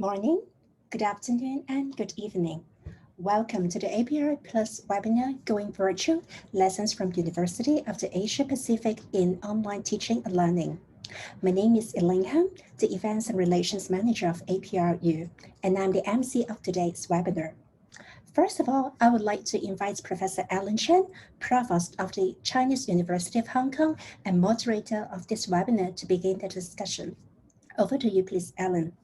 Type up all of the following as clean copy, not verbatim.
morning, good afternoon, and good evening. Welcome to the APRUplus webinar Going Virtual Lessons from University of the Asia Pacific in Online Teaching and Learning. My name is Elaine Han, the Events and Relations Manager of APRU, and I'm the MC of today's webinar. First of all, I would like to invite Professor Alan Chen, Provost of the Chinese University of Hong Kong and moderator of this webinar to begin the discussion. Over to you, please, Alan.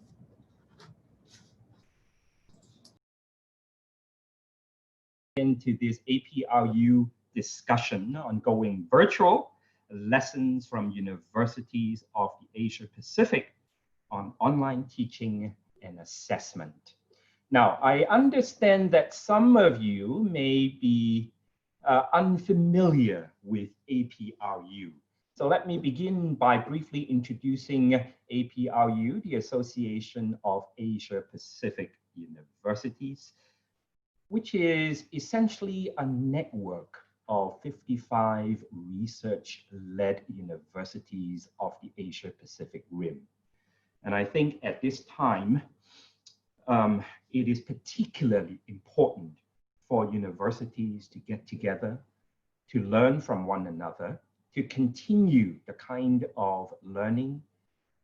Into this APRU discussion on going virtual, lessons from universities of the Asia Pacific on online teaching and assessment. Now, I understand that some of you may be unfamiliar with APRU. So let me begin by briefly introducing APRU, the Association of Asia Pacific Universities, which is essentially a network of 55 research-led universities of the Asia Pacific Rim. And I think at this time, it is particularly important for universities to get together, to learn from one another, to continue the kind of learning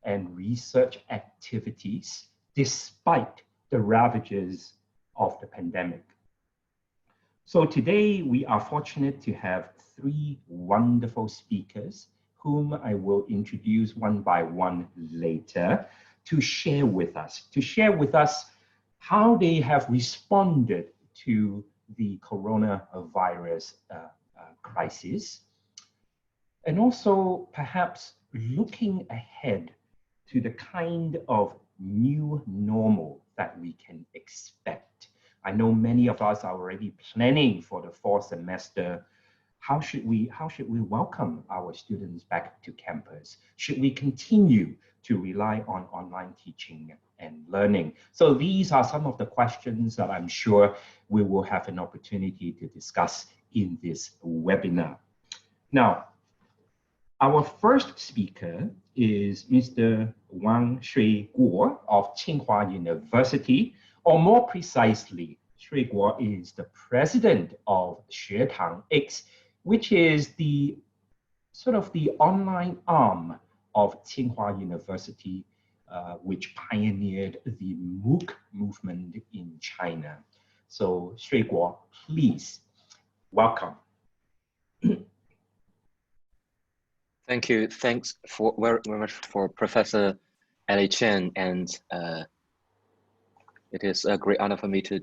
and research activities despite the ravages of the pandemic. So today we are fortunate to have three wonderful speakers whom I will introduce one by one later to share with us how they have responded to the coronavirus crisis, and also perhaps looking ahead to the kind of new normal that we can expect. I know many of us are already planning for the fall semester. How should we welcome our students back to campus? Should we continue to rely on online teaching and learning? So these are some of the questions that I'm sure we will have an opportunity to discuss in this webinar. Now, our first speaker is Mr. Wang Shui Guo of Tsinghua University, or more precisely, Shui Guo is the president of Xuetang X, which is the sort of the online arm of Tsinghua University, which pioneered the MOOC movement in China. So Shui Guo, please, welcome. Thank you. Thanks for very much for Professor Ali Chen, and it is a great honor for me to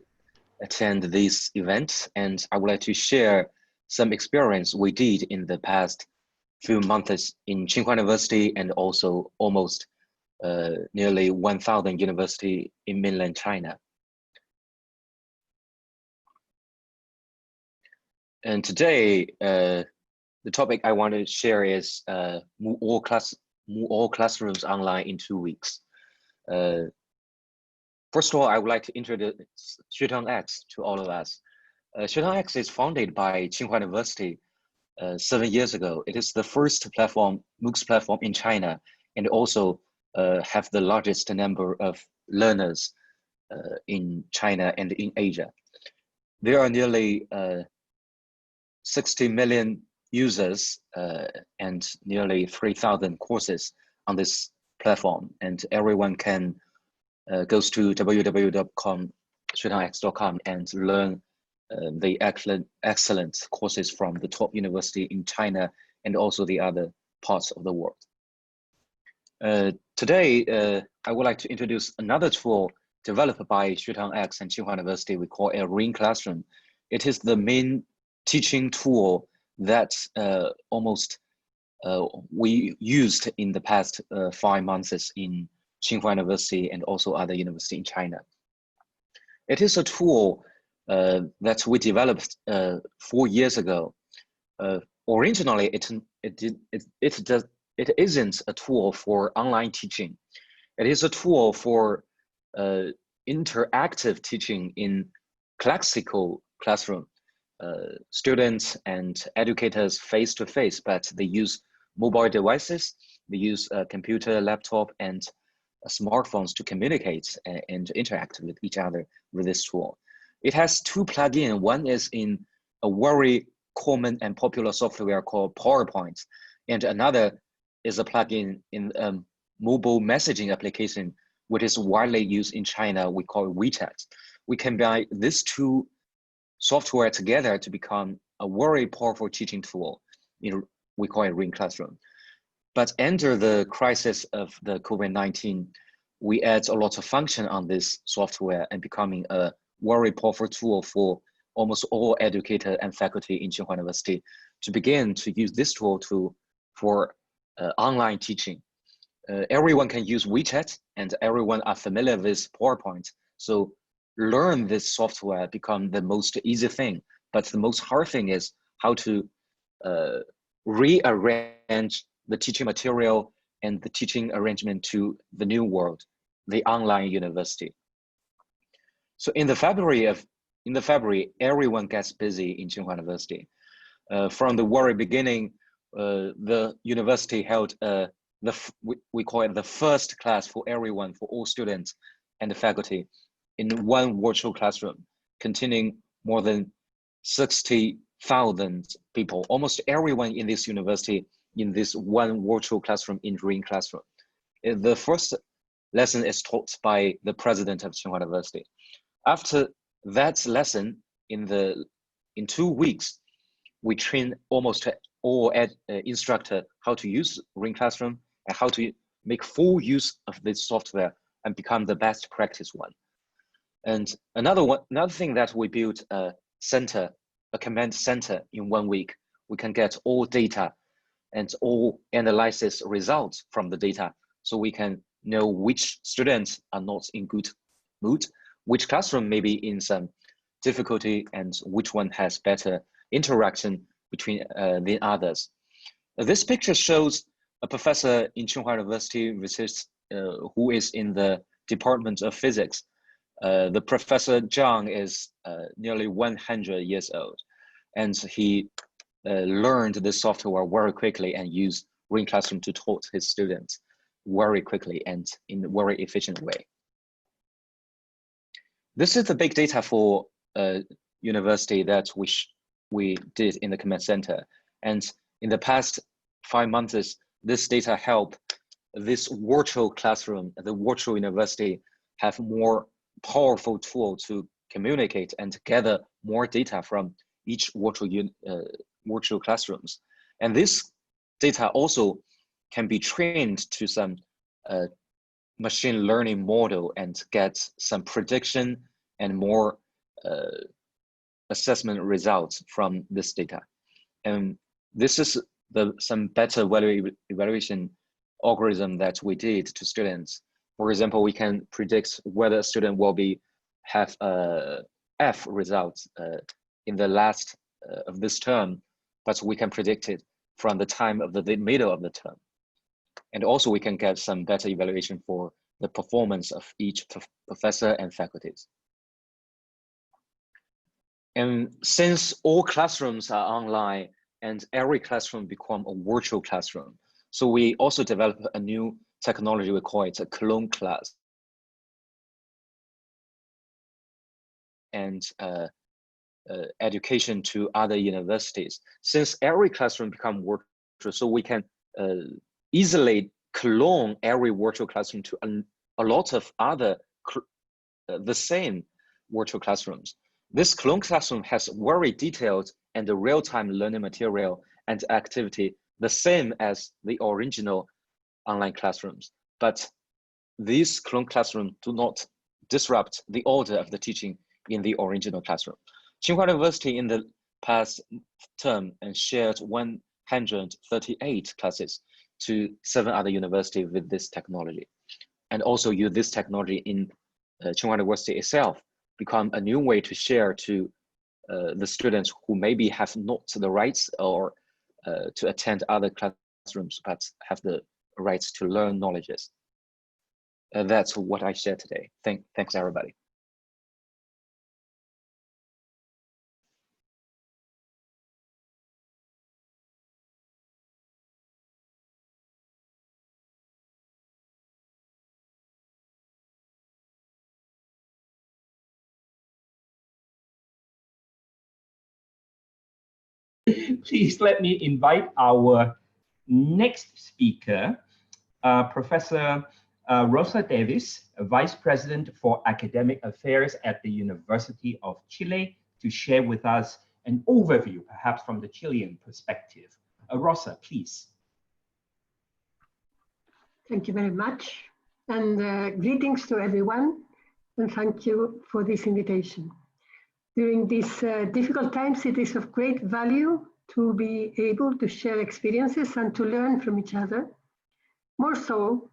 attend this event. And I would like to share some experience we did in the past few months in Tsinghua University, and also almost nearly 1,000 universities in mainland China. And today, the topic I want to share is move all classrooms online in 2 weeks. First of all, I would like to introduce Xuetang X to all of us. Xuetang X is founded by Tsinghua University 7 years ago. It is the first platform, MOOCs platform in China, and also have the largest number of learners in China and in Asia. There are nearly 60 million users and nearly 3,000 courses on this platform, and everyone can goes to www.xuetangx.com and learn the excellent courses from the top university in China and also the other parts of the world. Today, I would like to introduce another tool developed by Xuetang X and Tsinghua University. We call it Ring Classroom. It is the main teaching tool that we used in the past 5 months in Tsinghua University and also other universities in China. It is a tool that we developed 4 years ago. Originally, it isn't a tool for online teaching. It is a tool for interactive teaching in classical classroom. Students and educators face-to-face, but they use mobile devices, they use a computer, laptop, and smartphones to communicate and interact with each other with this tool. It has two plugins. One is in a very common and popular software called PowerPoint, and another is a plugin in mobile messaging application, which is widely used in China. We call it WeChat. We combine these two software together to become a very powerful teaching tool. We call it Ring Classroom. But under the crisis of the COVID-19, we add a lot of function on this software and becoming a very powerful tool for almost all educators and faculty in Tsinghua University to begin to use this tool for online teaching. Everyone can use WeChat and everyone are familiar with PowerPoint. So learn this software become the most easy thing. But the most hard thing is how to rearrange the teaching material and the teaching arrangement to the new world, the online university. So in the February, everyone gets busy in Tsinghua University. From the very beginning, the university held we call it the first class for everyone, for all students and the faculty in one virtual classroom, containing more than 60,000 people, almost everyone in this university in this one virtual classroom in Ring Classroom. The first lesson is taught by the president of Tsinghua University. After that lesson, in 2 weeks, we train almost all instructors how to use Ring Classroom and how to make full use of this software and become the best practice one. And another thing that we built a command center in 1 week. We can get all data and all analysis results from the data, so we can know which students are not in good mood, which classroom may be in some difficulty, and which one has better interaction between the others. This picture shows a professor in Tsinghua University who is in the Department of Physics. The Professor Zhang is nearly 100 years old, and he learned this software very quickly and used Ring Classroom to taught his students very quickly and in a very efficient way. This is the big data for university that we did in the command center. And in the past 5 months, this data helped this virtual classroom, the virtual university, have more powerful tool to communicate and gather more data from each virtual classrooms. And this data also can be trained to some machine learning model and get some prediction and more assessment results from this data. And this is some better evaluation algorithm that we did to students. For example, we can predict whether a student will have a F result in the last of this term, but we can predict it from the time of the middle of the term. And also we can get some better evaluation for the performance of each professor and faculties. And since all classrooms are online and every classroom become a virtual classroom, so we also developed a new technology, we call it a clone class. And education to other universities. Since every classroom become virtual, so we can easily clone every virtual classroom to a lot of other the same virtual classrooms. This clone classroom has very detailed and real-time learning material and activity, the same as the original online classrooms. But these clone classrooms do not disrupt the order of the teaching in the original classroom. Tsinghua University in the past term and shared 138 classes to 7 other universities with this technology, and also use this technology in Tsinghua University itself, become a new way to share to the students who maybe have not the rights or to attend other classrooms, but have the rights to learn knowledges. That's what I shared today. Thanks everybody. Please let me invite our next speaker, Professor Rosa Davis, Vice President for Academic Affairs at the University of Chile, to share with us an overview, perhaps from the Chilean perspective. Rosa, please. Thank you very much, and greetings to everyone, and thank you for this invitation. During these difficult times, it is of great value to be able to share experiences and to learn from each other, more so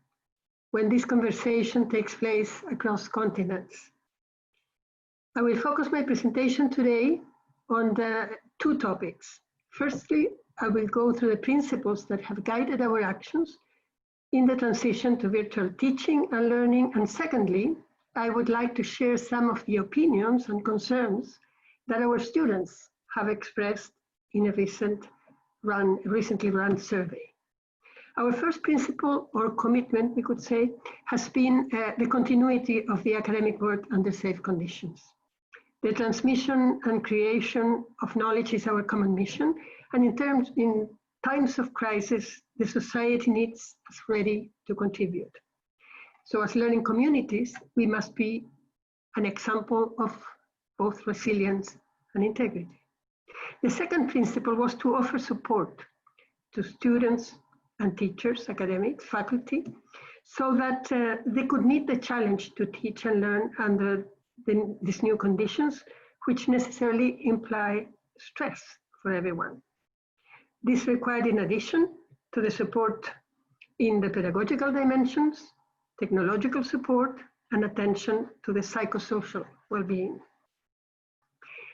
when this conversation takes place across continents. I will focus my presentation today on the two topics. Firstly, I will go through the principles that have guided our actions in the transition to virtual teaching and learning. And secondly, I would like to share some of the opinions and concerns that our students have expressed in a recently run survey. Our first principle or commitment, we could say, has been the continuity of the academic work under safe conditions. The transmission and creation of knowledge is our common mission, and in times of crisis, the society needs us ready to contribute. So as learning communities, we must be an example of both resilience and integrity. The second principle was to offer support to students and teachers, academics, faculty, so that they could meet the challenge to teach and learn under these new conditions, which necessarily imply stress for everyone. This required, in addition to the support in the pedagogical dimensions, technological support, and attention to the psychosocial well-being.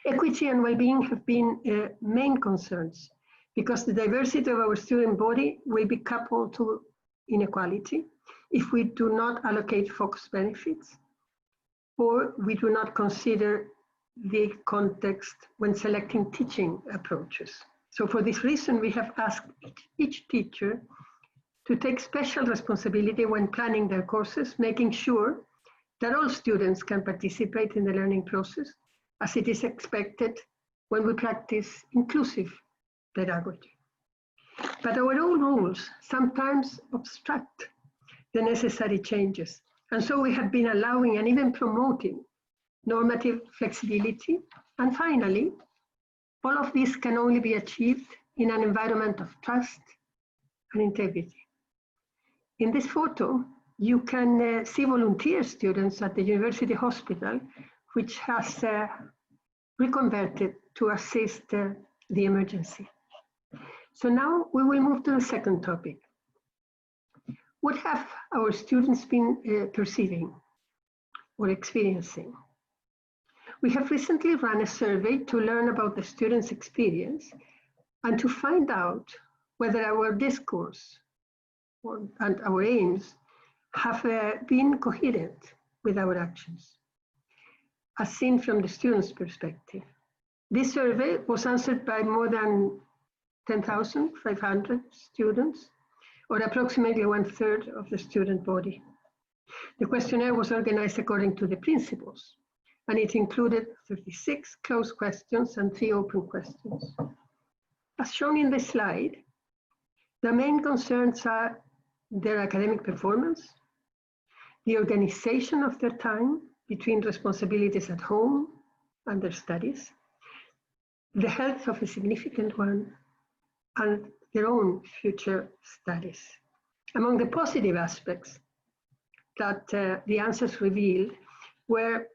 Equity and well-being have been main concerns because the diversity of our student body will be coupled to inequality if we do not allocate focused benefits or we do not consider the context when selecting teaching approaches. So for this reason, we have asked each teacher to take special responsibility when planning their courses, making sure that all students can participate in the learning process as it is expected when we practice inclusive pedagogy. But our own rules sometimes obstruct the necessary changes. And so we have been allowing and even promoting normative flexibility. And finally, all of this can only be achieved in an environment of trust and integrity. In this photo, you can see volunteer students at the university hospital, which has reconverted to assist the emergency. So now we will move to the second topic. What have our students been perceiving or experiencing? We have recently run a survey to learn about the students' experience and to find out whether our discourse and our aims have been coherent with our actions, as seen from the students' perspective. This survey was answered by more than 10,500 students, or approximately 1/3 of the student body. The questionnaire was organized according to the principles, and it included 36 closed questions and 3 open questions. As shown in the slide, the main concerns are their academic performance, the organization of their time between responsibilities at home and their studies, the health of a significant one, and their own future studies. Among the positive aspects that the answers revealed were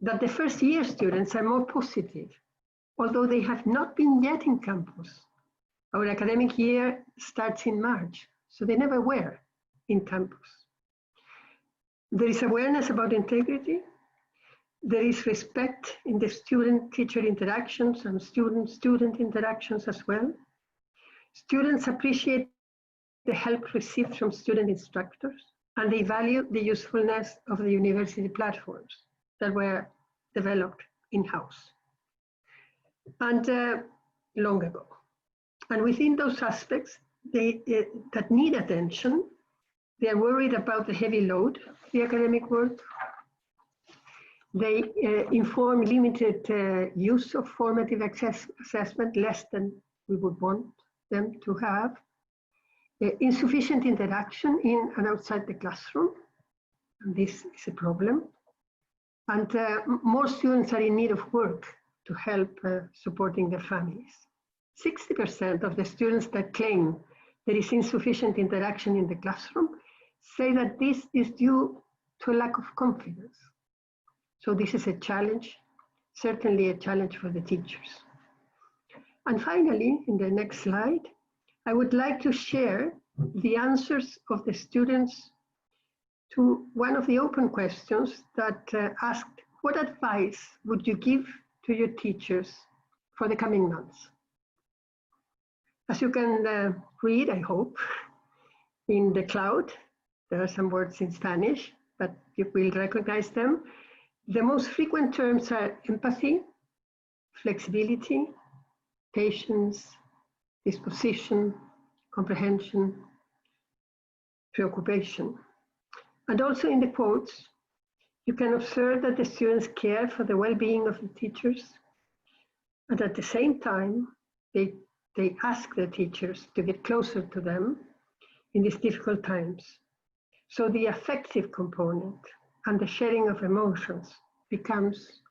that the first year students are more positive, although they have not been yet in campus. Our academic year starts in March, so they never were in campus. There is awareness about integrity. There is respect in the student-teacher interactions and student-student interactions as well. Students appreciate the help received from student instructors, and they value the usefulness of the university platforms that were developed in-house and long ago. And within those aspects that need attention, they are worried about the heavy load of the academic work. They inform limited use of formative assessment, less than we would want them to have. Insufficient interaction in and outside the classroom, and this is a problem. And more students are in need of work to help supporting their families. 60% of the students that claim there is insufficient interaction in the classroom say that this is due to a lack of confidence. So this is a challenge, certainly a challenge for the teachers. And finally, in the next slide, I would like to share the answers of the students to one of the open questions that asked, what advice would you give to your teachers for the coming months? As you can read, I hope, in the cloud, there are some words in Spanish, but you will recognize them. The most frequent terms are empathy, flexibility, patience, disposition, comprehension, preoccupation. And also in the quotes, you can observe that the students care for the well-being of the teachers, and at the same time, they ask the teachers to get closer to them in these difficult times. So the affective component and the sharing of emotions becomes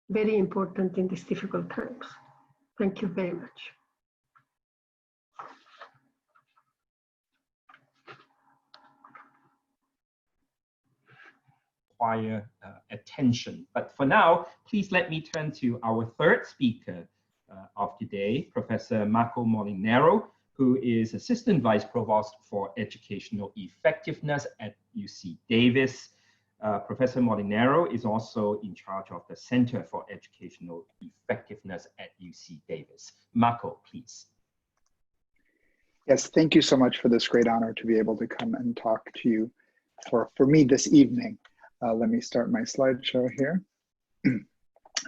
very important in these difficult times. Thank you very much. Require attention. But for now, please let me turn to our third speaker of today, Professor Marco Molinaro, who is Assistant Vice Provost for Educational Effectiveness at UC Davis. Professor Molinaro is also in charge of the Center for Educational Effectiveness at UC Davis. Marco, please. Yes, thank you so much for this great honor to be able to come and talk to you for me this evening. Let me start my slideshow here.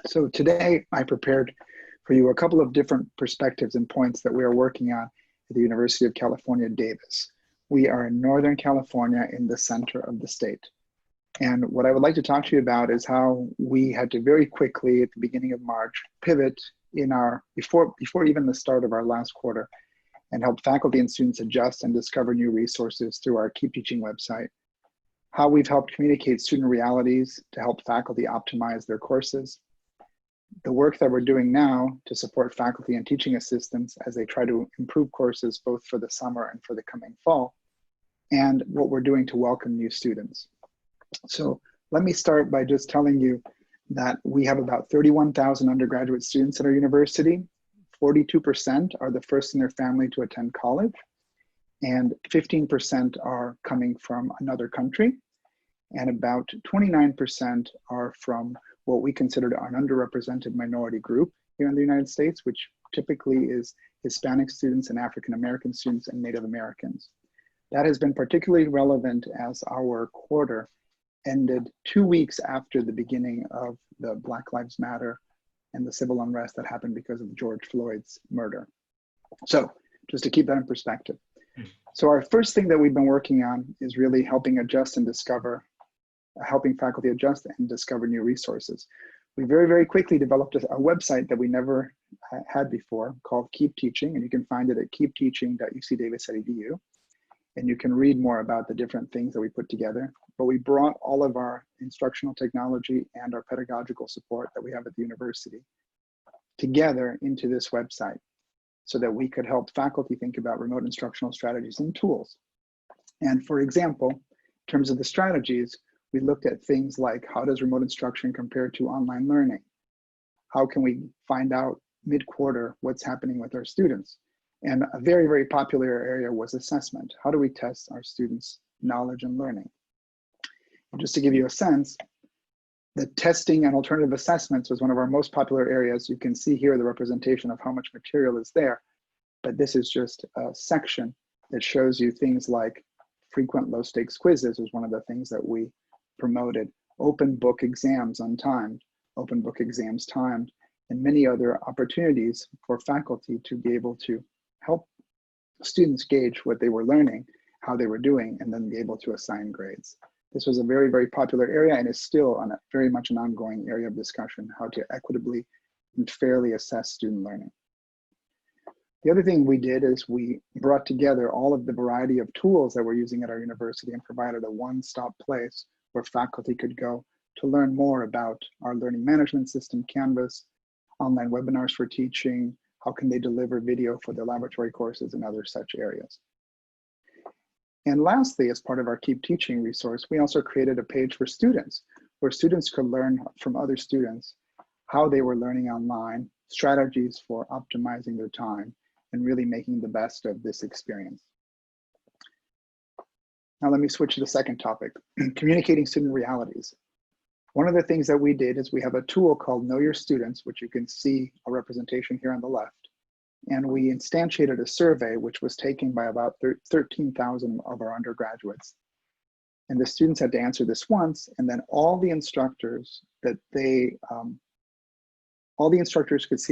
So today I prepared for you a couple of different perspectives and points that we are working on at the University of California, Davis. We are in Northern California in the center of the state. And what I would like to talk to you about is how we had to very quickly at the beginning of March pivot in our, before even the start of our last quarter, and help faculty and students adjust and discover new resources through our Keep Teaching website. How we've helped communicate student realities to help faculty optimize their courses. The work that we're doing now to support faculty and teaching assistants as they try to improve courses both for the summer and for the coming fall, and what we're doing to welcome new students. So let me start by just telling you that we have about 31,000 undergraduate students at our university. 42% are the first in their family to attend college, and 15% are coming from another country, and about 29% are from what we consider an underrepresented minority group here in the United States, which typically is Hispanic students and African American students and Native Americans. That has been particularly relevant as our quarter ended 2 weeks after the beginning of the Black Lives Matter and the civil unrest that happened because of George Floyd's murder. So just to keep that in perspective. So our first thing that we've been working on is really helping adjust and discover, helping faculty adjust and discover new resources. We very, very quickly developed a website that we never had before called Keep Teaching, and you can find it at keepteaching.ucdavis.edu. And you can read more about the different things that we put together. But we brought all of our instructional technology and our pedagogical support that we have at the university together into this website so that we could help faculty think about remote instructional strategies and tools. And for example, in terms of the strategies, we looked at things like how does remote instruction compare to online learning? How can we find out mid-quarter what's happening with our students? And a very, very popular area was assessment. How do we test our students' knowledge and learning? And just to give you a sense, the testing and alternative assessments was one of our most popular areas. You can see here the representation of how much material is there, but this is just a section that shows you things like frequent low stakes quizzes was one of the things that we promoted, open book exams untimed, open book exams timed, and many other opportunities for faculty to be able to help students gauge what they were learning, how they were doing, and then be able to assign grades. This was a very, very popular area and is still very much an ongoing area of discussion, how to equitably and fairly assess student learning. The other thing we did is we brought together all of the variety of tools that we're using at our university and provided a one-stop place where faculty could go to learn more about our learning management system, Canvas, online webinars for teaching, how can they deliver video for their laboratory courses and other such areas. And lastly, as part of our Keep Teaching resource, we also created a page for students where students could learn from other students how they were learning online, strategies for optimizing their time, and really making the best of this experience. Now let me switch to the second topic, communicating student realities. One of the things that we did is we have a tool called Know Your Students, which you can see a representation here on the left. And we instantiated a survey which was taken by about 13,000 of our undergraduates. And the students had to answer this once, and then all the instructors could see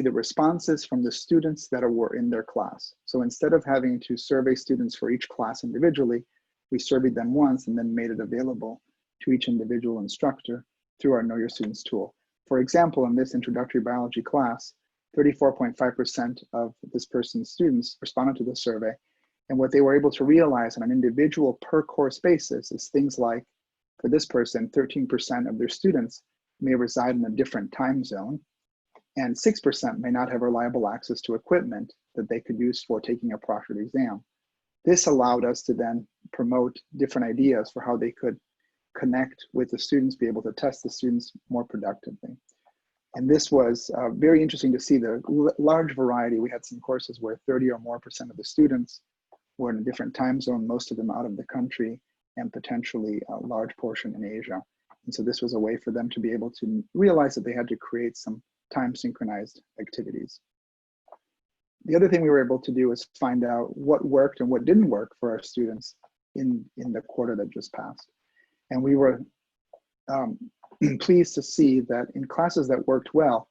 the responses from the students that were in their class. So instead of having to survey students for each class individually, we surveyed them once and then made it available to each individual instructor through our Know Your Students tool. For example, in this introductory biology class, 34.5% of this person's students responded to the survey. And what they were able to realize on an individual per course basis is things like, for this person, 13% of their students may reside in a different time zone, and 6% may not have reliable access to equipment that they could use for taking a proctored exam. This allowed us to then promote different ideas for how they could connect with the students, be able to test the students more productively. And this was very interesting to see the large variety. We had some courses where 30 or more % of the students were in a different time zone, most of them out of the country, and potentially a large portion in Asia. And so this was a way for them to be able to realize that they had to create some time synchronized activities. The other thing we were able to do was find out what worked and what didn't work for our students in the quarter that just passed. And we were pleased to see that in classes that worked well,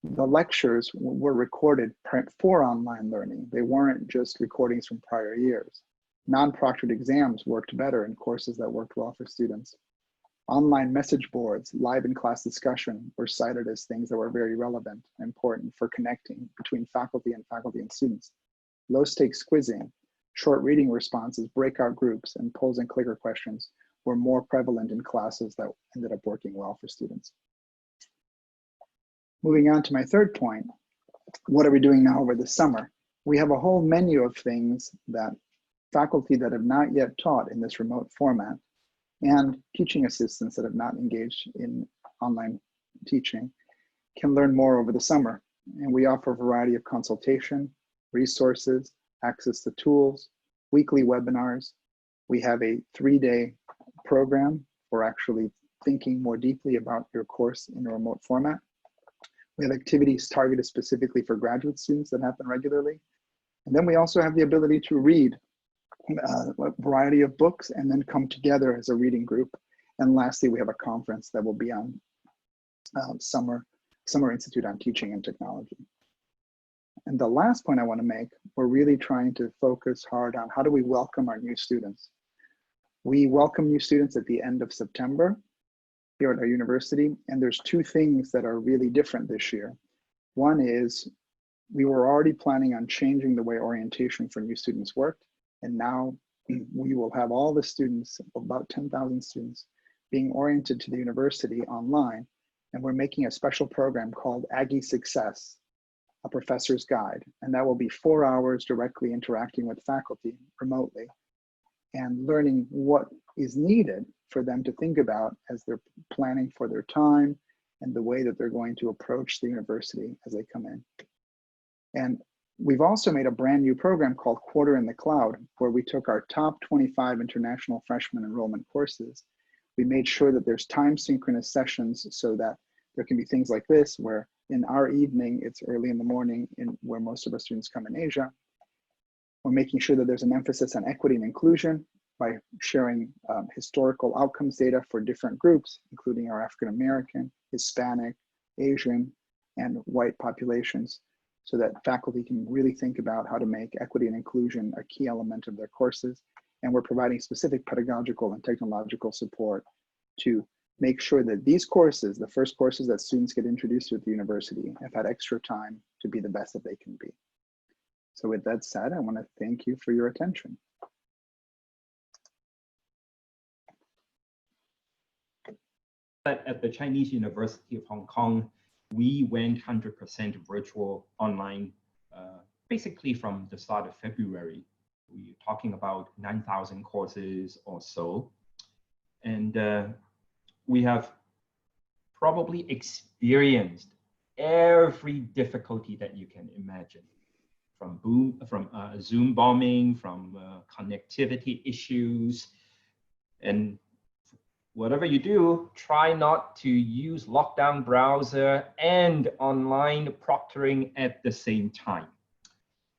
the lectures were recorded for online learning. They weren't just recordings from prior years. Non-proctored exams worked better in courses that worked well for students. Online message boards, live in-class discussion were cited as things that were very relevant and important for connecting between faculty and students. Low-stakes quizzing, short reading responses, breakout groups, and polls and clicker questions were more prevalent in classes that ended up working well for students. Moving on to my third point, what are we doing now over the summer? We have a whole menu of things that faculty that have not yet taught in this remote format and teaching assistants that have not engaged in online teaching can learn more over the summer. And we offer a variety of consultation, resources, access to tools, weekly webinars. We have a 3-day program for actually thinking more deeply about your course in a remote format. We have activities targeted specifically for graduate students that happen regularly. And then we also have the ability to read a variety of books and then come together as a reading group. And lastly, we have a conference that will be on Summer Institute on Teaching and Technology. And the last point I want to make, we're really trying to focus hard on how do we welcome our new students. We welcome new students at the end of September here at our university, and there's 2 things that are really different this year. One is we were already planning on changing the way orientation for new students worked, and now we will have all the students, about 10,000 students, being oriented to the university online, and we're making a special program called Aggie Success, a professor's guide, and that will be 4 hours directly interacting with faculty remotely and learning what is needed for them to think about as they're planning for their time and the way that they're going to approach the university as they come in. And we've also made a brand new program called Quarter in the Cloud, where we took our top 25 international freshman enrollment courses. We made sure that there's time synchronous sessions so that there can be things like this, where in our evening, it's early in the morning where most of our students come in Asia. We're making sure that there's an emphasis on equity and inclusion by sharing historical outcomes data for different groups, including our African American, Hispanic, Asian, and white populations, so that faculty can really think about how to make equity and inclusion a key element of their courses. And we're providing specific pedagogical and technological support to make sure that these courses, the first courses that students get introduced to at the university, have had extra time to be the best that they can be. So with that said, I want to thank you for your attention. At the Chinese University of Hong Kong, we went 100% virtual online, basically from the start of February. We're talking about 9,000 courses or so. And we have probably experienced every difficulty that you can imagine, from Zoom bombing, from connectivity issues, and whatever you do, try not to use lockdown browser and online proctoring at the same time.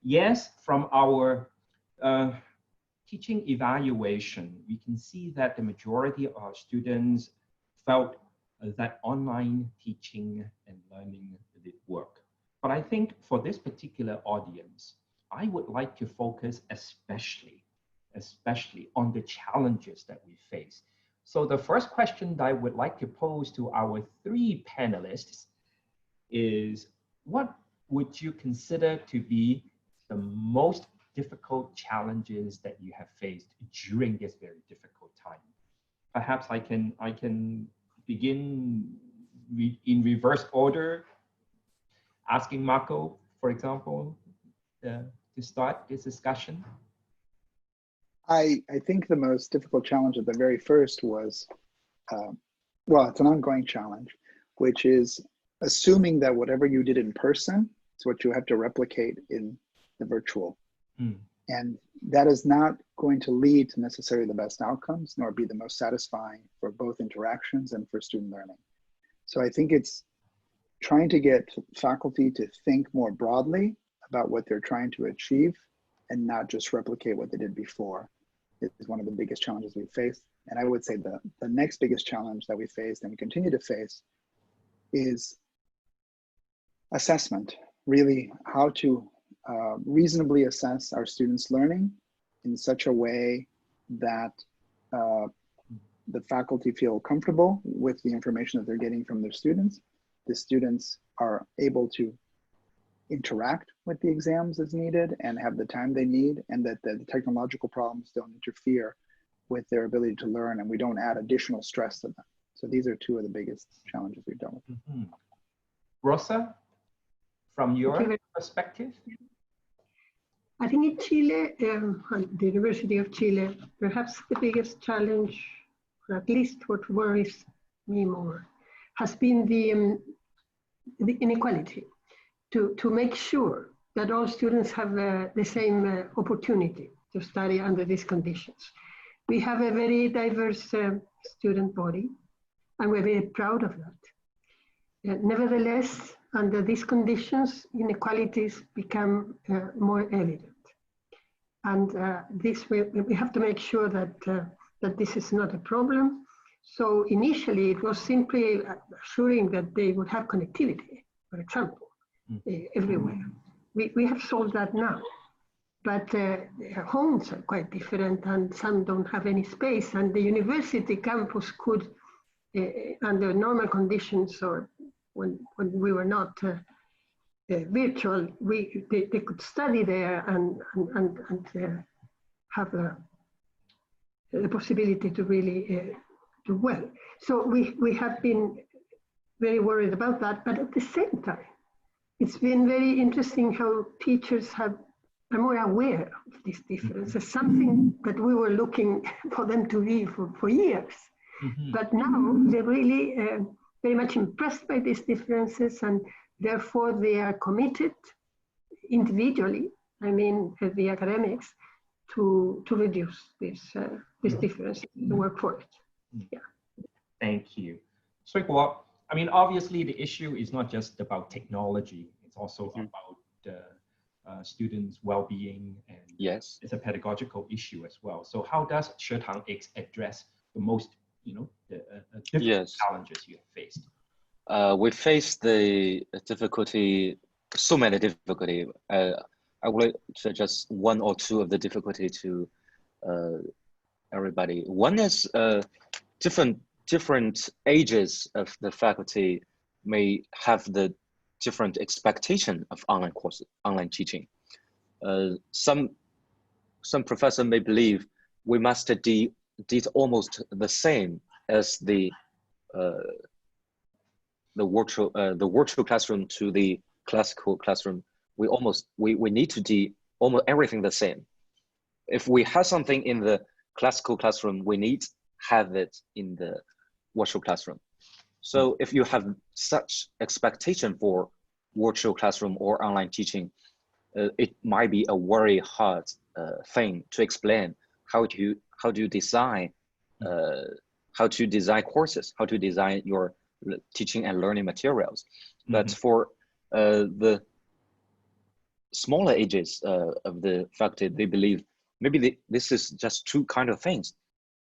Yes, from our teaching evaluation, we can see that the majority of our students felt that online teaching and learning did work. But I think for this particular audience, I would like to focus especially on the challenges that we face. So the first question that I would like to pose to our three panelists is, what would you consider to be the most difficult challenges that you have faced during this very difficult time? Perhaps I can begin in reverse order, asking Marco, for example, to start this discussion. I think the most difficult challenge at the very first was, well, it's an ongoing challenge, which is assuming that whatever you did in person is what you have to replicate in the virtual. And that is not going to lead to necessarily the best outcomes, nor be the most satisfying for both interactions and for student learning. So I think it's trying to get faculty to think more broadly about what they're trying to achieve and not just replicate what they did before is one of the biggest challenges we face. And I would say the next biggest challenge that we faced and we continue to face is assessment, really how to reasonably assess our students' learning in such a way that the faculty feel comfortable with the information that they're getting from their students. The students are able to interact with the exams as needed and have the time they need, and that the technological problems don't interfere with their ability to learn and we don't add additional stress to them. So these are two of the biggest challenges we've dealt with. Rosa, from your perspective? I think in Chile, the University of Chile, perhaps the biggest challenge, or at least what worries me more, has been the inequality. To make sure that all students have the same opportunity to study under these conditions. We have a very diverse student body, and we're very proud of that. Nevertheless, under these conditions, inequalities become more evident. And this we have to make sure that this is not a problem. So initially, it was simply assuring that they would have connectivity, for example. Everywhere. We have solved that now, but homes are quite different and some don't have any space, and the university campus could, under normal conditions or when we were not virtual, they could study there and have the possibility to really do well. So we have been very worried about that, but at the same time, it's been very interesting how teachers are more aware of this difference. It's something that we were looking for them to be for years. But now they're really very much impressed by these differences, and therefore they are committed individually, I mean the academics, to reduce this difference, to work for it. Yeah. Thank you. So, I mean, obviously, the issue is not just about technology. It's also about students' well-being, and yes, it's a pedagogical issue as well. So how does Shitang X address the most, the difficult challenges you have faced? We faced the difficulty, so many difficulty. I would suggest one or two of the difficulty to everybody. One is different ages of the faculty may have the different expectation of online courses, online teaching. Some professor may believe we must did almost the same as the virtual classroom to the classical classroom. We need to do almost everything the same. If we have something in the classical classroom, we need to have it in the virtual classroom. So if you have such expectation for virtual classroom or online teaching, it might be a very hard thing to explain how to design courses, how to design your teaching and learning materials. But for the smaller ages of the faculty, they believe maybe this is just two kind of things.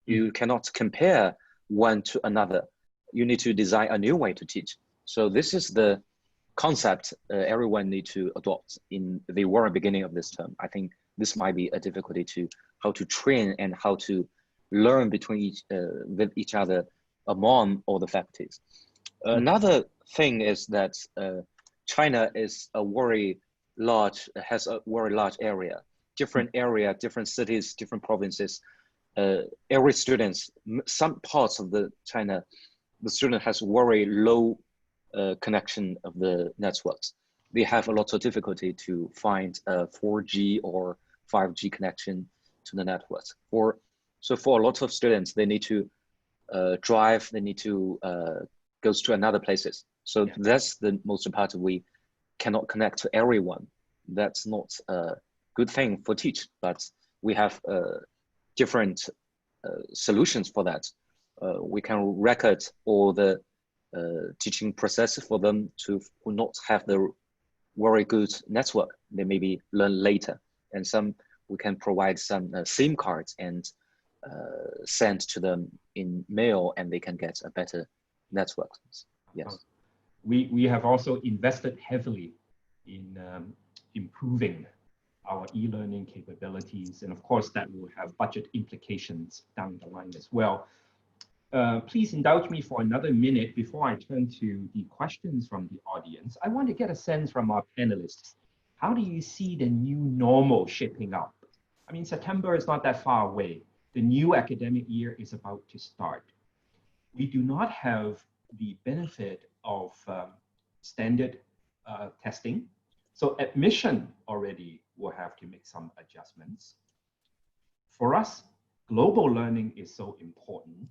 You cannot compare one to another. You need to design a new way to teach. So this is the concept everyone need to adopt in the very beginning of this term. I think this might be a difficulty to how to train and how to learn between with each other among all the faculties. Another thing is that China is has a very large area, different cities, different provinces. Every students, some parts of the China, the student has very low connection of the networks. They have a lot of difficulty to find a 4G or 5G connection to the networks. So for a lot of students, they need to drive, they need to go to another places. So that's the most part. We cannot connect to everyone. That's not a good thing for teach, but we have different solutions for that. We can record all the teaching process for them to not have the very good network. They maybe learn later, and we can provide some SIM cards and send to them in mail, and they can get a better network. Yes. We have also invested heavily in improving our e-learning capabilities, and of course that will have budget implications down the line as well. Please indulge me for another minute before I turn to the questions from the audience. I want to get a sense from our panelists. How do you see the new normal shaping up? I mean, September is not that far away. The new academic year is about to start. We do not have the benefit of standard testing. So admission already will have to make some adjustments. For us, global learning is so important.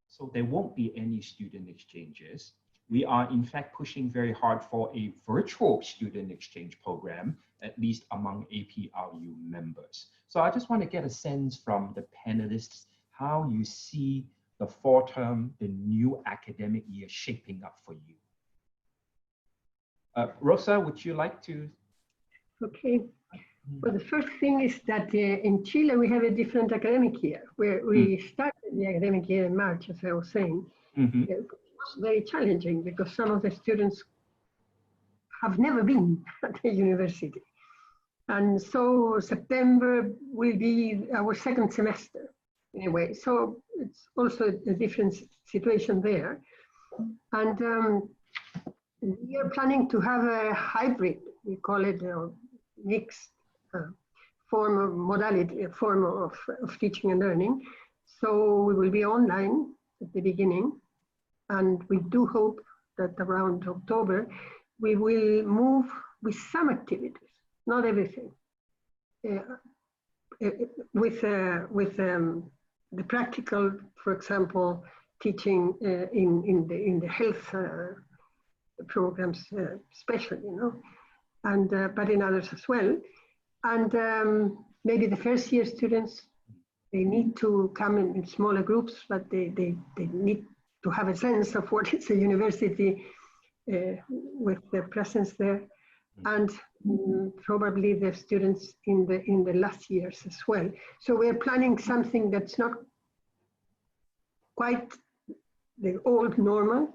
So there won't be any student exchanges. We are in fact pushing very hard for a virtual student exchange program, at least among APRU members. So I just want to get a sense from the panelists how you see the fall term, the new academic year shaping up for you. Rosa, would you like to? Okay. Well, the first thing is that in Chile, we have a different academic year, where we started the academic year in March, as I was saying. It was very challenging because some of the students have never been at the university. And so September will be our second semester in a way. So it's also a different situation there. And we are planning to have a hybrid, we call it a mixed form of modality, a form of teaching and learning. So we will be online at the beginning. And we do hope that around October, we will move with some activities, not everything. With the practical, for example, teaching in the health programs, especially, you know, and but in others as well. And maybe the first year students, they need to come in smaller groups, but they need to have a sense of what is a university with the presence there. And probably the students in the last years as well. So we're planning something that's not quite the old normal,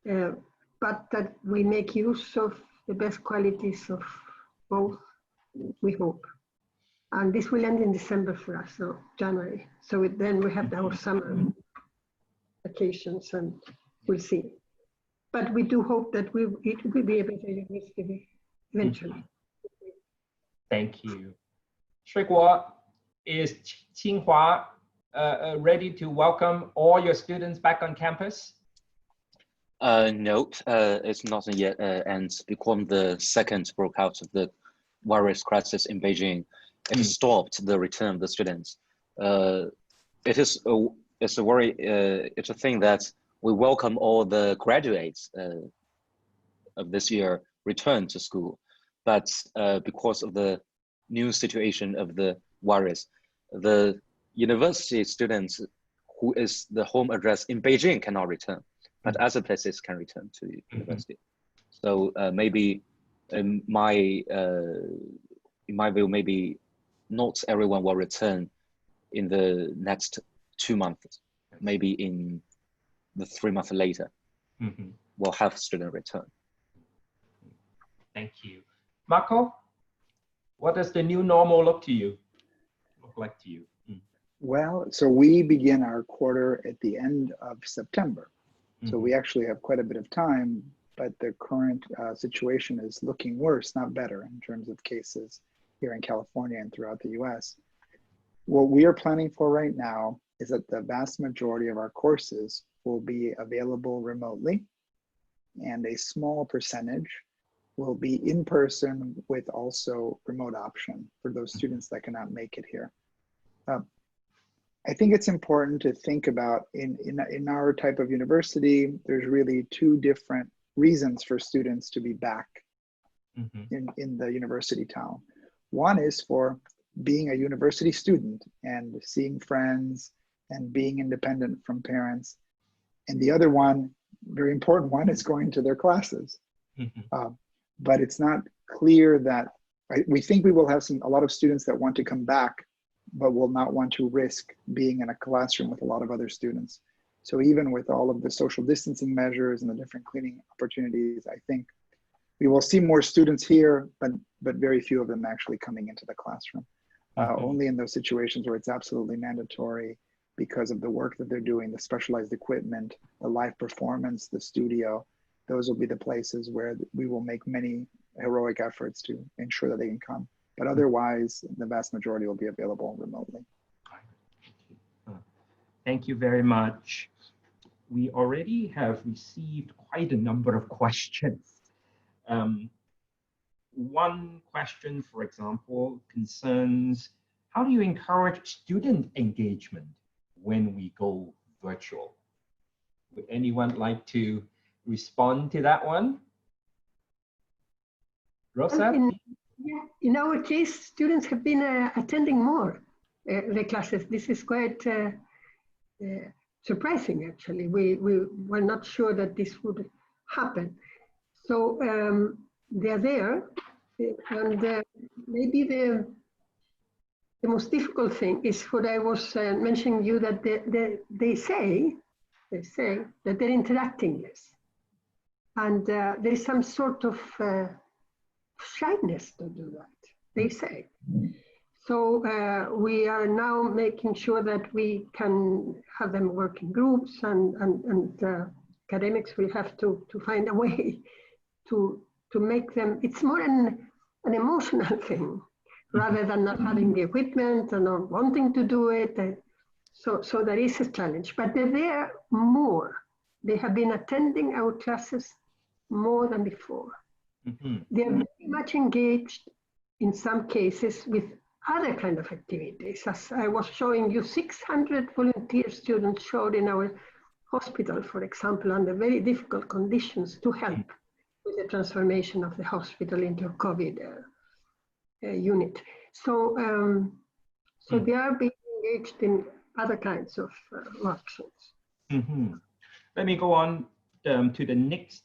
but that we make use of the best qualities of both, we hope. And this will end in December for us, so January. So then we have our summer vacations, and we'll see. But we do hope that it will be a better university eventually. Thank you. Shuiguo, is Tsinghua ready to welcome all your students back on campus? No, it's not yet. And because the second broke out of the virus crisis in Beijing, it stopped the return of the students. It's a thing that we welcome all the graduates of this year return to school, but because of the new situation of the virus, the university students who is the home address in Beijing cannot return, but other places can return to university. So maybe in my view, maybe not everyone will return in the next 2 months. Maybe in the 3 months later, we'll have student return. Thank you. Marco, what does the new normal look like to you? Well, so we begin our quarter at the end of September. So we actually have quite a bit of time, but the current situation is looking worse, not better, in terms of cases here in California and throughout the US. What we are planning for right now is that the vast majority of our courses will be available remotely, and a small percentage will be in person with also remote option for those students that cannot make it here. I think it's important to think about in our type of university, there's really two different reasons for students to be back in the university town. One is for being a university student and seeing friends and being independent from parents. And the other one, very important one, is going to their classes. But it's not clear that, we think we will have a lot of students that want to come back, but will not want to risk being in a classroom with a lot of other students. So even with all of the social distancing measures and the different cleaning opportunities, I think we will see more students here, but very few of them actually coming into the classroom. Only in those situations where it's absolutely mandatory because of the work that they're doing, the specialized equipment, the live performance, the studio. Those will be the places where we will make many heroic efforts to ensure that they can come. But otherwise, the vast majority will be available remotely. Thank you very much. We already have received quite a number of questions. One question, for example, concerns how do you encourage student engagement when we go virtual? Would anyone like to respond to that one? Rosa? In our case, students have been attending more the classes. This is quite surprising, actually. We were not sure that this would happen. So they're there, and maybe the most difficult thing is what I was mentioning you, that they say that they're interacting less, and there is some sort of shyness to do that, they say. So we are now making sure that we can have them work in groups, and academics will have to find a way to make them, it's more an emotional thing rather than not having the equipment and not wanting to do it. So there is a challenge, but they're there more. They have been attending our classes more than before. They're very much engaged in some cases with other kind of activities. As I was showing you, 600 volunteer students showed in our hospital, for example, under very difficult conditions to help with the transformation of the hospital into a COVID unit. So, they are being engaged in other kinds of actions. Let me go on to the next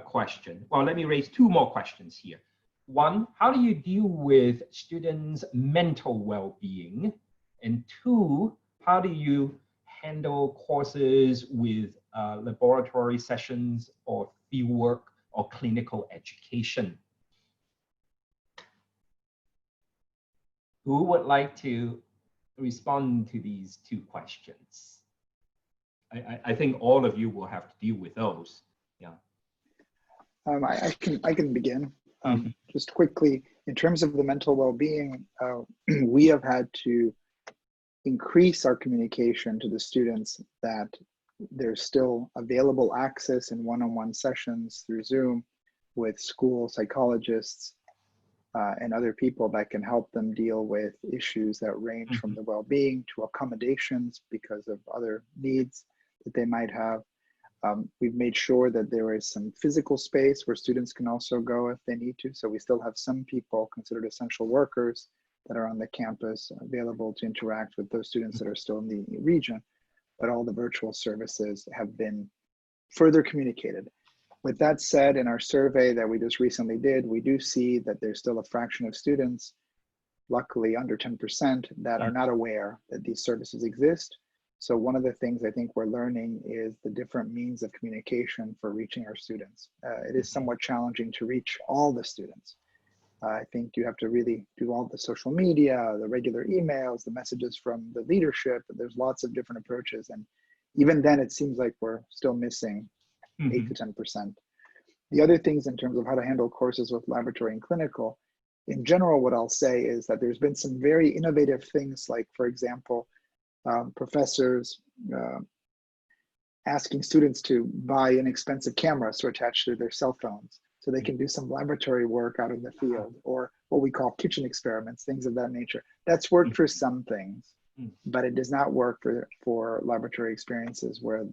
question. Well, let me raise two more questions here. One, how do you deal with students' mental well-being? And two, how do you handle courses with laboratory sessions or fieldwork or clinical education? Who would like to respond to these two questions? I think all of you will have to deal with those. Yeah. I can begin. Just quickly, In terms of the mental well-being, we have had to increase our communication to the students that there's still available access in one-on-one sessions through Zoom with school psychologists and other people that can help them deal with issues that range from the well-being to accommodations because of other needs that they might have. We've made sure that there is some physical space where students can also go if they need to. So we still have some people considered essential workers that are on the campus available to interact with those students that are still in the region, but all the virtual services have been further communicated. With that said, in our survey that we just recently did, we do see that there's still a fraction of students, luckily under 10%, that are not aware that these services exist. So one of the things I think we're learning is the different means of communication for reaching our students. It is somewhat challenging to reach all the students. I think you have to really do all the social media, the regular emails, the messages from the leadership. There's lots of different approaches. And even then, it seems like we're still missing 8 to 10%. The other things in terms of how to handle courses with laboratory and clinical, in general, what I'll say is that there's been some very innovative things like, for example, professors asking students to buy inexpensive cameras to attach to their cell phones so they can do some laboratory work out in the field, or what we call kitchen experiments, things of that nature. That's worked for some things, but it does not work for laboratory experiences where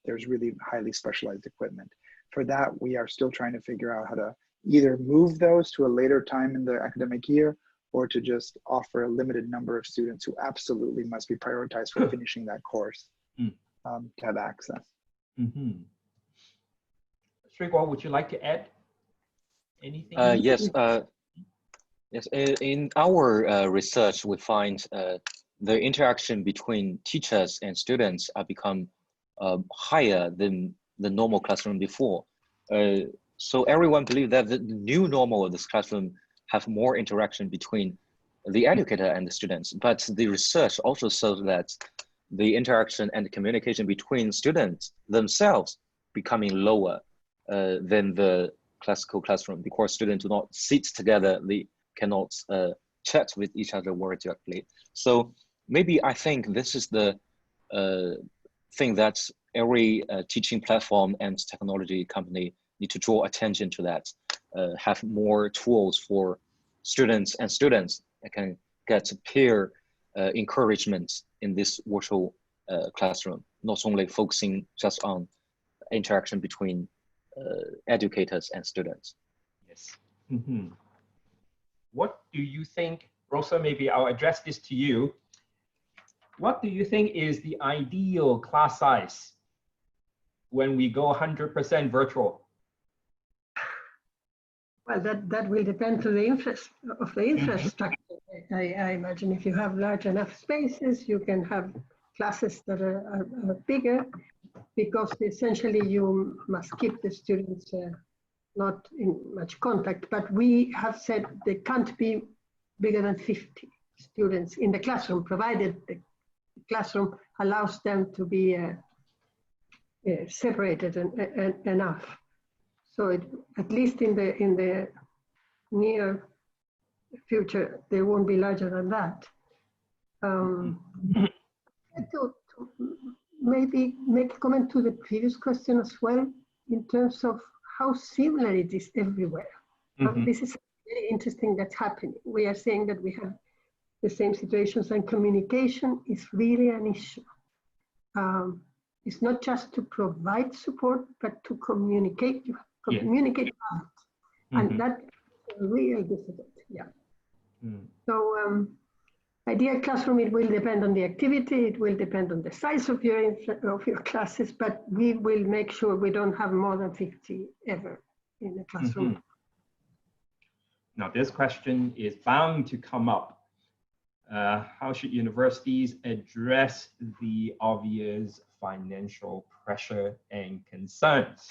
there's really highly specialized equipment. For that, we are still trying to figure out how to either move those to a later time in the academic year, or to just offer a limited number of students who absolutely must be prioritized for finishing that course to have access. Sri Guo, would you like to add anything? Yes. Yes. In our research, we find the interaction between teachers and students are become higher than the normal classroom before. So everyone believes that the new normal of this classroom have more interaction between the educator and the students. But the research also shows that the interaction and the communication between students themselves becoming lower than the classical classroom, because students do not sit together, they cannot chat with each other more directly. So maybe I think this is the thing that every teaching platform and technology company need to draw attention to, that have more tools for students that can get peer encouragement in this virtual classroom, not only focusing just on interaction between educators and students. Yes. What do you think, Rosa, maybe I'll address this to you. What do you think is the ideal class size when we go 100% virtual? Well, that will depend on the infrastructure. I imagine if you have large enough spaces, you can have classes that are bigger, because essentially you must keep the students not in much contact. But we have said they can't be bigger than 50 students in the classroom, provided the classroom allows them to be separated enough. So at least in the near future, they won't be larger than that. To maybe make a comment to the previous question as well, in terms of how similar it is everywhere. This is very interesting that's happening. We are saying that we have the same situations, and communication is really an issue. It's not just to provide support, but to communicate. Communicate out, and that's really difficult. Yeah. So ideal classroom, it will depend on the activity, it will depend on the size of your classes, but we will make sure we don't have more than 50 ever in the classroom. Now, this question is bound to come up. How should universities address the obvious financial pressure and concerns?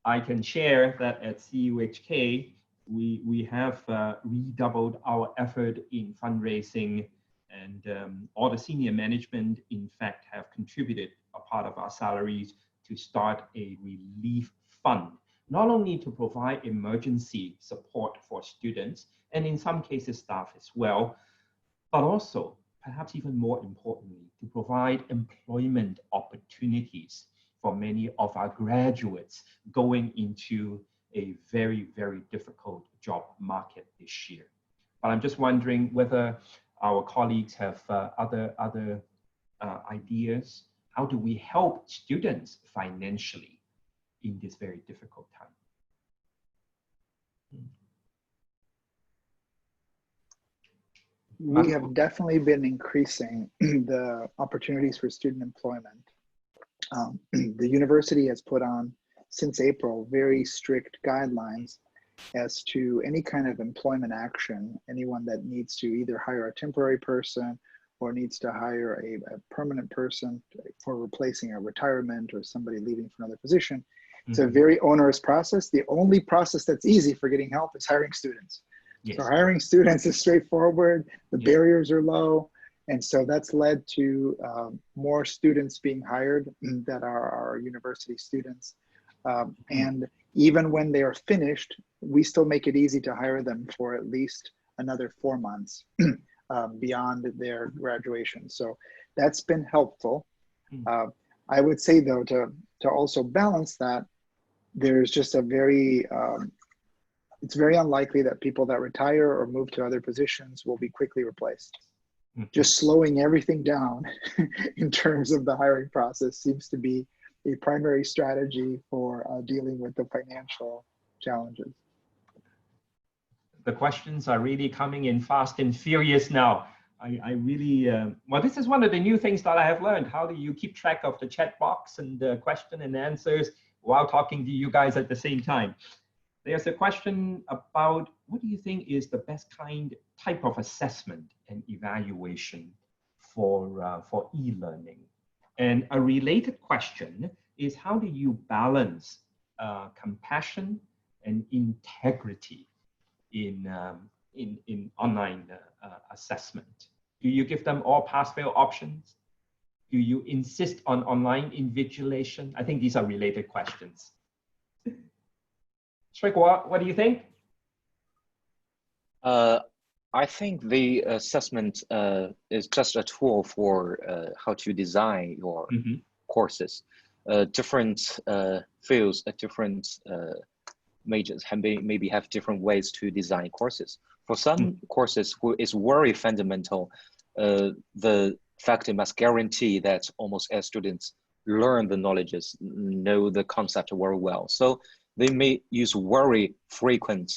I can share that at CUHK, we have redoubled our effort in fundraising, and all the senior management, in fact, have contributed a part of our salaries to start a relief fund, not only to provide emergency support for students, and in some cases staff as well, but also, perhaps even more importantly, to provide employment opportunities for many of our graduates going into a very, very difficult job market this year. But I'm just wondering whether our colleagues have other ideas. How do we help students financially in this very difficult time? We have definitely been increasing the opportunities for student employment. The university has put on, since April, very strict guidelines as to any kind of employment action. Anyone that needs to either hire a temporary person or needs to hire a permanent person for replacing a retirement or somebody leaving for another position. It's a very onerous process. The only process that's easy for getting help is hiring students. Yes. So hiring students is straightforward. The barriers are low. And so that's led to more students being hired that are our university students. And even when they are finished, we still make it easy to hire them for at least another 4 months beyond their graduation. So that's been helpful. I would say though, to also balance that, there's just a very, it's very unlikely that people that retire or move to other positions will be quickly replaced. Just slowing everything down in terms of the hiring process seems to be a primary strategy for dealing with the financial challenges. The questions are really coming in fast and furious now. I really, well, this is one of the new things that I have learned. How do you keep track of the chat box and the question and answers while talking to you guys at the same time? There's a question about what do you think is the best type of assessment and evaluation for e-learning? And a related question is how do you balance compassion and integrity in online assessment? Do you give them all pass-fail options? Do you insist on online invigilation? I think these are related questions. Shrek, what do you think? I think the assessment is just a tool for how to design your courses. Different fields at different majors maybe have different ways to design courses. For some courses, it's very fundamental. The faculty must guarantee that almost all students learn the knowledges, know the concept very well. So they may use very frequent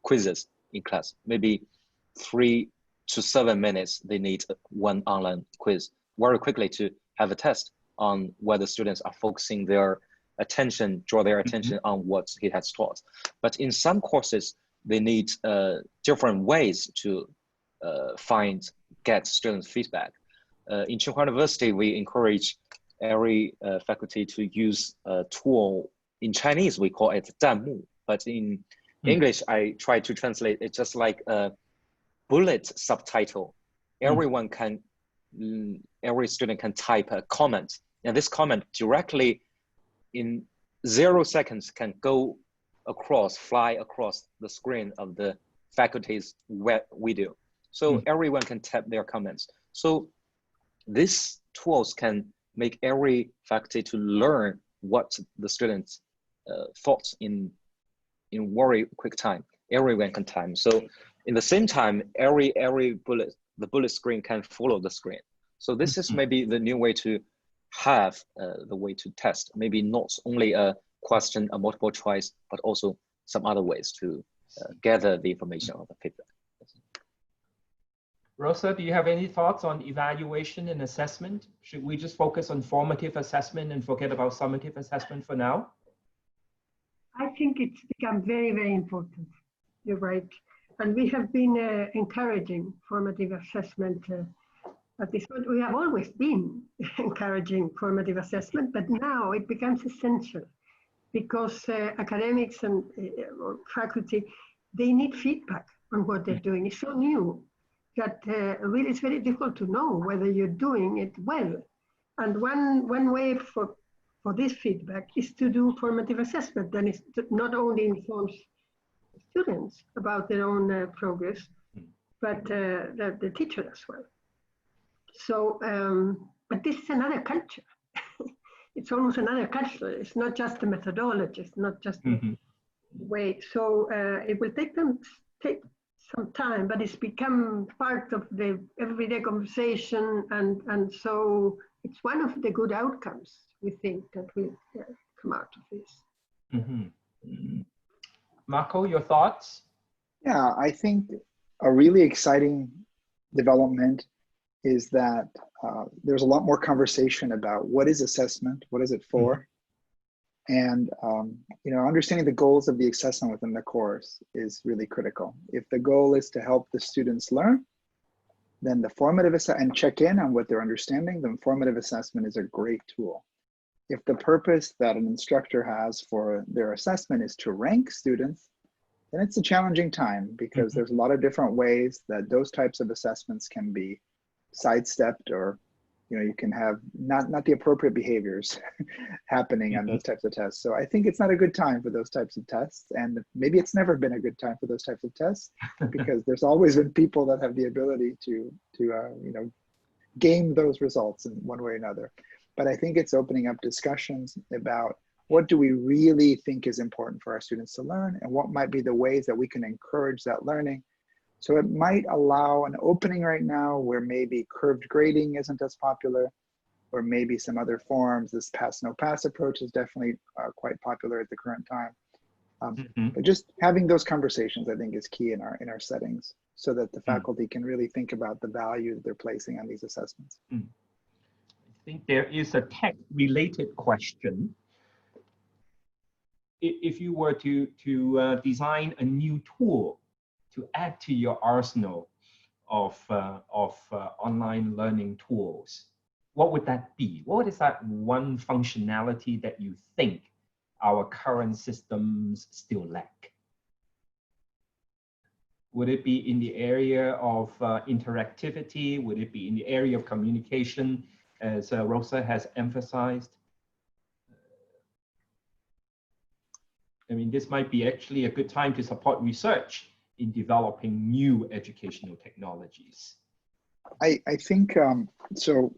quizzes in class. Maybe 3 to 7 minutes, they need one online quiz very quickly to have a test on whether students are focusing their attention, draw their attention on what he has taught. But in some courses, they need different ways to get student feedback. In Tsinghua University, we encourage every faculty to use a tool. In Chinese, we call it 弹幕, but in English, I try to translate it just like a bullet subtitle. Everyone can, every student can type a comment, and this comment directly in 0 seconds can go across, fly across the screen of the faculty's web video. So everyone can type their comments. So these tools can make every faculty to learn what the students thought in very quick time. Everyone can time. So in the same time, the bullet screen can follow the screen. So this is maybe the new way to have the way to test. Maybe not only a question, a multiple choice, but also some other ways to gather the information of the feedback. Rosa, do you have any thoughts on evaluation and assessment? Should we just focus on formative assessment and forget about summative assessment for now? I think it's become very, very important. You're right. And we have been encouraging formative assessment at this point. We have always been encouraging formative assessment, but now it becomes essential because academics and faculty, they need feedback on what they're doing. It's so new that really it's very difficult to know whether you're doing it well. And one way for for this feedback is to do formative assessment. Then it not only informs students about their own progress, but the teacher as well. So, but this is another culture. It's almost another culture. It's not just the methodology. It's not just the way. So it will take some time, but it's become part of the everyday conversation, and so it's one of the good outcomes we think that will come out of this. Marco, your thoughts? Yeah, I think a really exciting development is that there's a lot more conversation about what is assessment, what is it for, and understanding the goals of the assessment within the course is really critical. If the goal is to help the students learn, then the formative assessment and check in on what they're understanding, the formative assessment is a great tool. If the purpose that an instructor has for their assessment is to rank students, then it's a challenging time because there's a lot of different ways that those types of assessments can be sidestepped, or you can have not the appropriate behaviors happening on those types of tests. So I think it's not a good time for those types of tests, and maybe it's never been a good time for those types of tests because there's always been people that have the ability to game those results in one way or another. But I think it's opening up discussions about what do we really think is important for our students to learn, and what might be the ways that we can encourage that learning. So it might allow an opening right now where maybe curved grading isn't as popular, or maybe some other forms. This pass no pass approach is definitely quite popular at the current time. But just having those conversations, I think, is key in our settings, so that the faculty can really think about the value that they're placing on these assessments. I think there is a tech-related question. If you were to design a new tool to add to your arsenal of online learning tools, what would that be? What is that one functionality that you think our current systems still lack? Would it be in the area of interactivity? Would it be in the area of communication, as Rosa has emphasized? I mean, this might be actually a good time to support research in developing new educational technologies. I think, so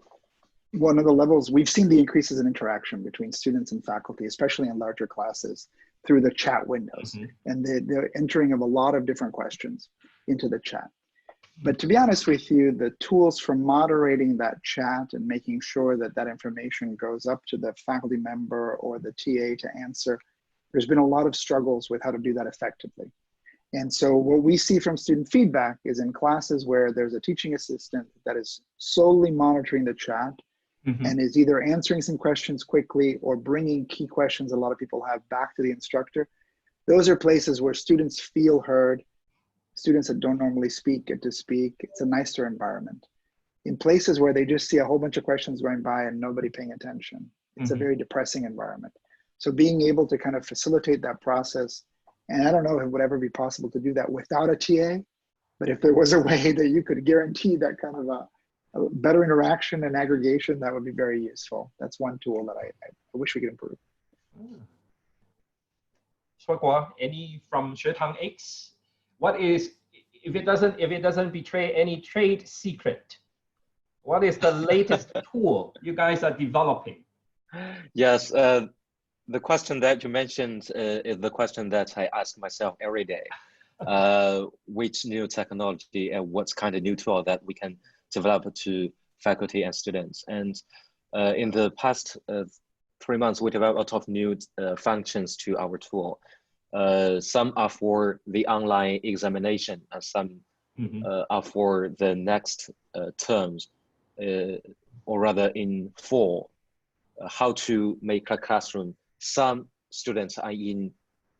one of the levels, we've seen the increases in interaction between students and faculty, especially in larger classes, through the chat windows and the entering of a lot of different questions into the chat. But to be honest with you, the tools for moderating that chat and making sure that that information goes up to the faculty member or the TA to answer, there's been a lot of struggles with how to do that effectively. And so what we see from student feedback is in classes where there's a teaching assistant that is solely monitoring the chat and is either answering some questions quickly or bringing key questions a lot of people have back to the instructor. Those are places where students feel heard. Students that don't normally speak get to speak. It's a nicer environment. In places where they just see a whole bunch of questions going by and nobody paying attention, it's a very depressing environment. So being able to kind of facilitate that process, and I don't know if it would ever be possible to do that without a TA, but if there was a way that you could guarantee that kind of a better interaction and aggregation, that would be very useful. That's one tool that I wish we could improve. Shuai, any from Shitang X? What is, if it doesn't betray any trade secret, what is the latest tool you guys are developing? Yes, the question that you mentioned is the question that I ask myself every day. Which new technology and what kind of new tool that we can develop to faculty and students. And in the past 3 months, we developed a lot of new functions to our tool. Some are for the online examination, and some are for the next terms, or rather in fall, how to make a classroom. Some students are in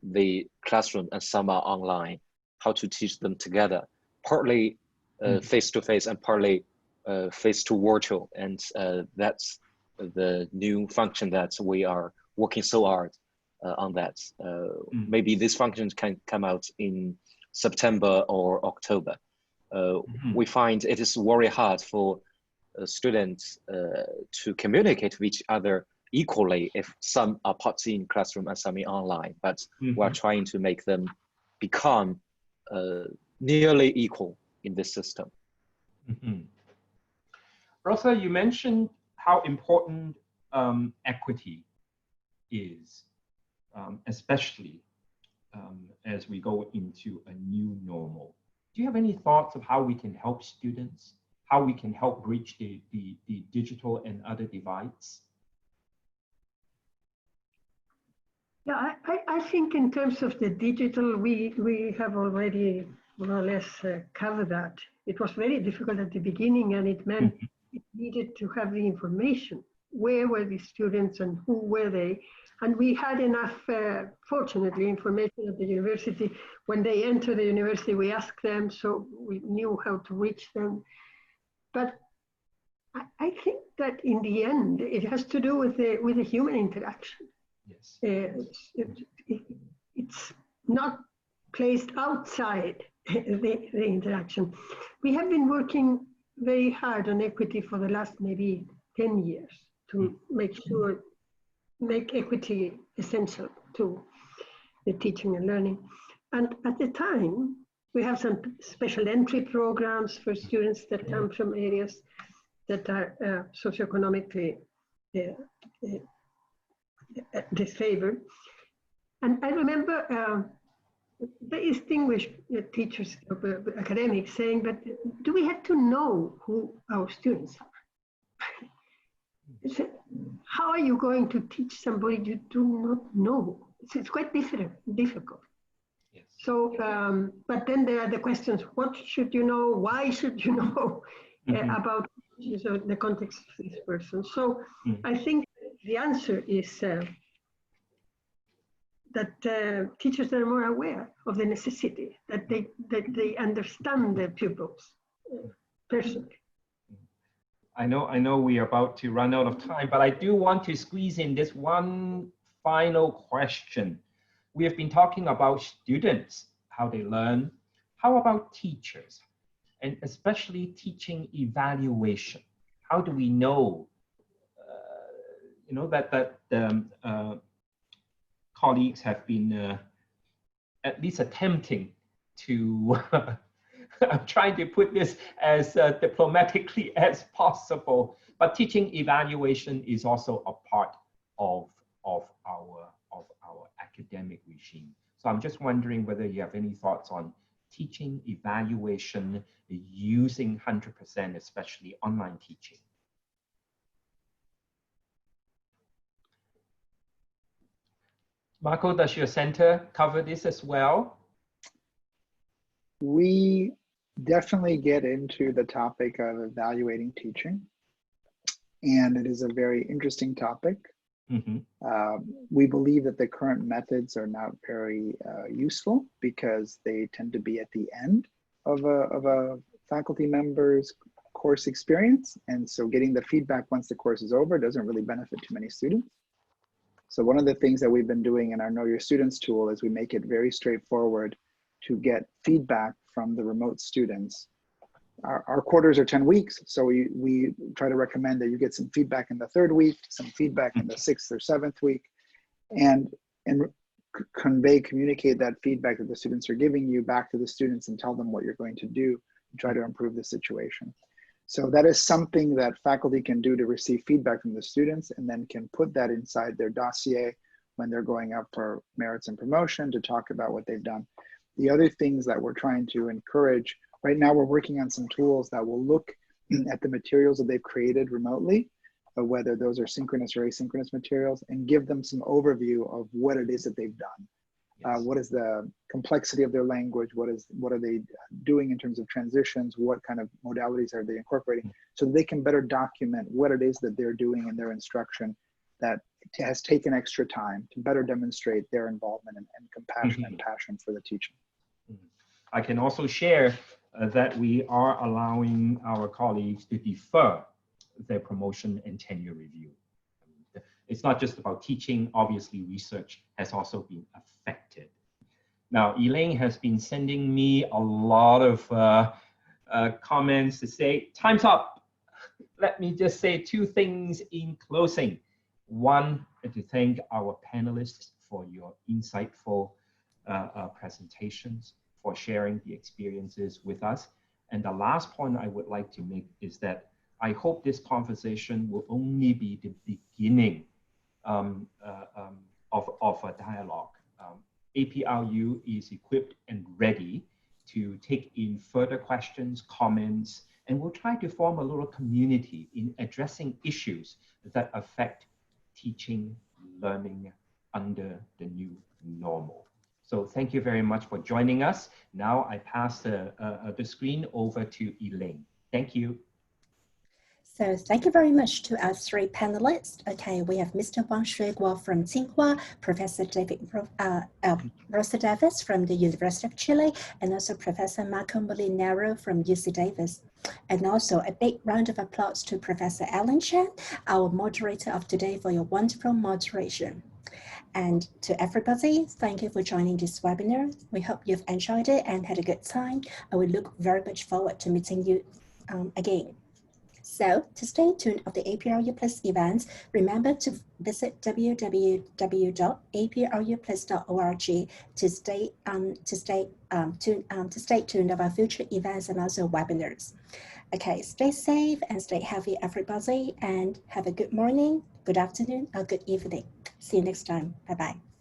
the classroom and some are online, how to teach them together, partly face-to-face and partly face to virtual. And that's the new function that we are working so hard on that. Maybe these functions can come out in September or October. We find it is very hard for students to communicate with each other equally if some are partly in classroom and some in online, but we're trying to make them become nearly equal in this system. Rosa, you mentioned how important equity is, especially as we go into a new normal. Do you have any thoughts of how we can help students, how we can help bridge the digital and other divides? Yeah, I think in terms of the digital, we have already more or less covered that. It was very difficult at the beginning, and it meant it needed to have the information. Where were the students and who were they? And we had enough, fortunately, information at the university. When they entered the university, we asked them, so we knew how to reach them. But I think that in the end, it has to do with the human interaction. Yes. It's not placed outside the interaction. We have been working very hard on equity for the last maybe 10 years to make equity essential to the teaching and learning. And at the time, we have some special entry programs for students that come from areas that are socioeconomically disfavored. And I remember the distinguished teachers, academics, saying, but do we have to know who our students are? How are you going to teach somebody you do not know? It's quite difficult. Yes. So, but then there are the questions, what should you know? Why should you know about the context of this person? So I think the answer is that teachers are more aware of the necessity, that they understand their pupils personally. I know we are about to run out of time, but I do want to squeeze in this one final question. We have been talking about students, how they learn. How about teachers, and especially teaching evaluation? How do we know, that colleagues have been at least attempting to I'm trying to put this as diplomatically as possible, but teaching evaluation is also a part of our academic regime. So I'm just wondering whether you have any thoughts on teaching evaluation using 100%, especially online teaching. Marco, does your center cover this as well? We definitely get into the topic of evaluating teaching, and it is a very interesting topic. We believe that the current methods are not very useful because they tend to be at the end of a faculty member's course experience, and so getting the feedback once the course is over doesn't really benefit too many students. So one of the things that we've been doing in our Know Your Students tool is we make it very straightforward to get feedback from the remote students. Our quarters are 10 weeks, so we try to recommend that you get some feedback in the 3rd week, some feedback in the 6th or 7th week, and communicate that feedback that the students are giving you back to the students and tell them what you're going to do to try to improve the situation. So that is something that faculty can do to receive feedback from the students, and then can put that inside their dossier when they're going up for merits and promotion to talk about what they've done. The other things that we're trying to encourage, right now we're working on some tools that will look at the materials that they've created remotely, whether those are synchronous or asynchronous materials, and give them some overview of what it is that they've done. Yes. What is the complexity of their language? What are they doing in terms of transitions? What kind of modalities are they incorporating? So they can better document what it is that they're doing in their instruction that has taken extra time to better demonstrate their involvement and compassion and passion for the teaching. I can also share that we are allowing our colleagues to defer their promotion and tenure review. It's not just about teaching, obviously research has also been affected. Now, Elaine has been sending me a lot of comments to say, time's up. Let me just say 2 things in closing. One, to thank our panelists for your insightful presentations, for sharing the experiences with us. And the last point I would like to make is that I hope this conversation will only be the beginning of a dialogue. APRU is equipped and ready to take in further questions, comments, and we'll try to form a little community in addressing issues that affect teaching, learning under the new normal. So thank you very much for joining us. Now I pass the screen over to Elaine. Thank you. So thank you very much to our three panelists. Okay, we have Mr. Wang Xueguo from Tsinghua, Professor Rosa Davis from the University of Chile, and also Professor Marco Molinaro from UC Davis. And also a big round of applause to Professor Alan Chen, our moderator of today, for your wonderful moderation. And to everybody, thank you for joining this webinar. We hope you've enjoyed it and had a good time. I will look very much forward to meeting you again. So to stay tuned of the APRUplus events, remember to visit www.APRUplus.org to stay tuned of our future events and also webinars. Okay, stay safe and stay healthy, everybody, and have a good morning, good afternoon, or good evening. See you next time. Bye-bye.